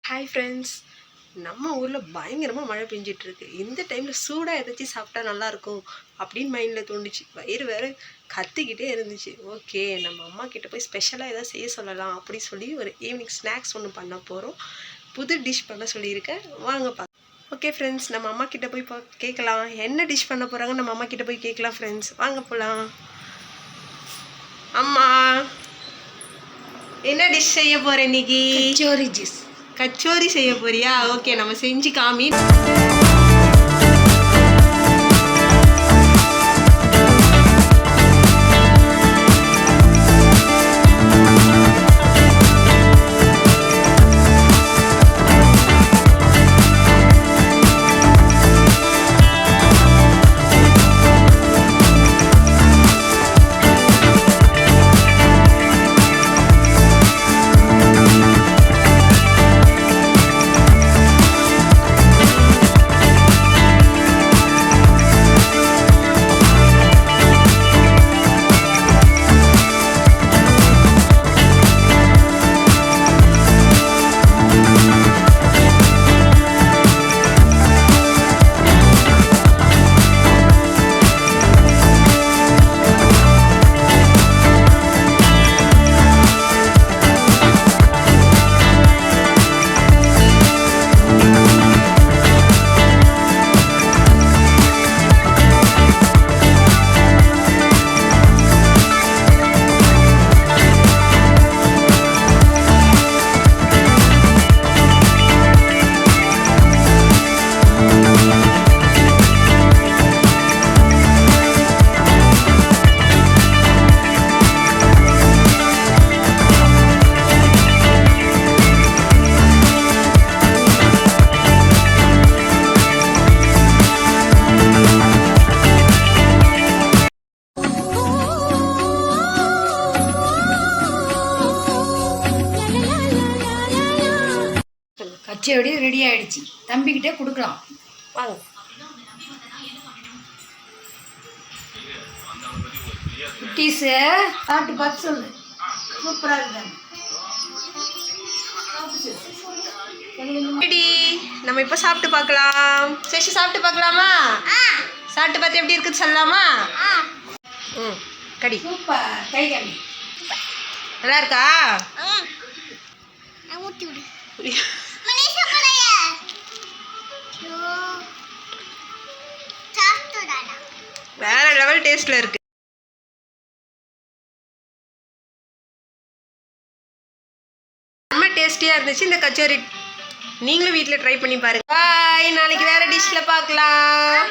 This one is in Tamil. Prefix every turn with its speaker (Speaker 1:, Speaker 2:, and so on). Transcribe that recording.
Speaker 1: ஹாய் ஃப்ரெண்ட்ஸ், நம்ம ஊரில் பயங்கரமாக மழை பெஞ்சிட்ருக்கு. இந்த டைமில் சூடாக எதாச்சும் சாப்பிட்டா நல்லாயிருக்கும் அப்படின்னு மைண்டில் தோணுச்சு. வயிறு வேறு கத்திக்கிட்டே இருந்துச்சு. ஓகே, நம்ம அம்மா கிட்ட போய் ஸ்பெஷலாக எதாவது செய்ய சொல்லலாம் அப்படின்னு சொல்லி ஒரு ஈவினிங் ஸ்நாக்ஸ் ஒன்று பண்ண போகிறோம். புது டிஷ் பண்ண சொல்லியிருக்கேன், வாங்க பார்க்கலாம். ஓகே ஃப்ரெண்ட்ஸ், நம்ம அம்மா கிட்ட போய் கேட்கலாம். என்ன டிஷ் பண்ண போகிறாங்க நம்ம அம்மா கிட்ட போய் கேட்கலாம் ஃப்ரெண்ட்ஸ், வாங்க போகலாம். அம்மா, என்ன டிஷ் செய்ய போகிறேன் இன்னைக்கு? கச்சோரி செய்ய போறியா? ஓகே, நம்ம செஞ்சு காமி.
Speaker 2: கச்சேரி ரெடி ஆயிடுச்சு, தம்பிக்கிட்டே கொடுக்கலாம்,
Speaker 1: வாங்க.
Speaker 2: குட்டீஸு சாப்பிட்டு பார்த்து சொல்லு, சூப்பராக இருக்குதாங்க.
Speaker 1: நம்ம இப்போ சாப்பிட்டு பார்க்கலாம். சேஷி, சாப்பிட்டு பார்க்கலாமா? சாப்பிட்டு பார்த்து எப்படி இருக்குன்னு சொல்லலாமா? கடி
Speaker 2: சூப்பர். கை கடி
Speaker 1: நல்லா இருக்கா? வேற லெவல் டேஸ்ட்ல இருக்கு. ரொம்ப டேஸ்டியா இருந்துச்சு இந்த கச்சோரி. நீங்களும் வீட்டில் ட்ரை பண்ணி பாருங்க. பாய், நாளைக்கு வேற டிஷ்ல பார்க்கலாம்.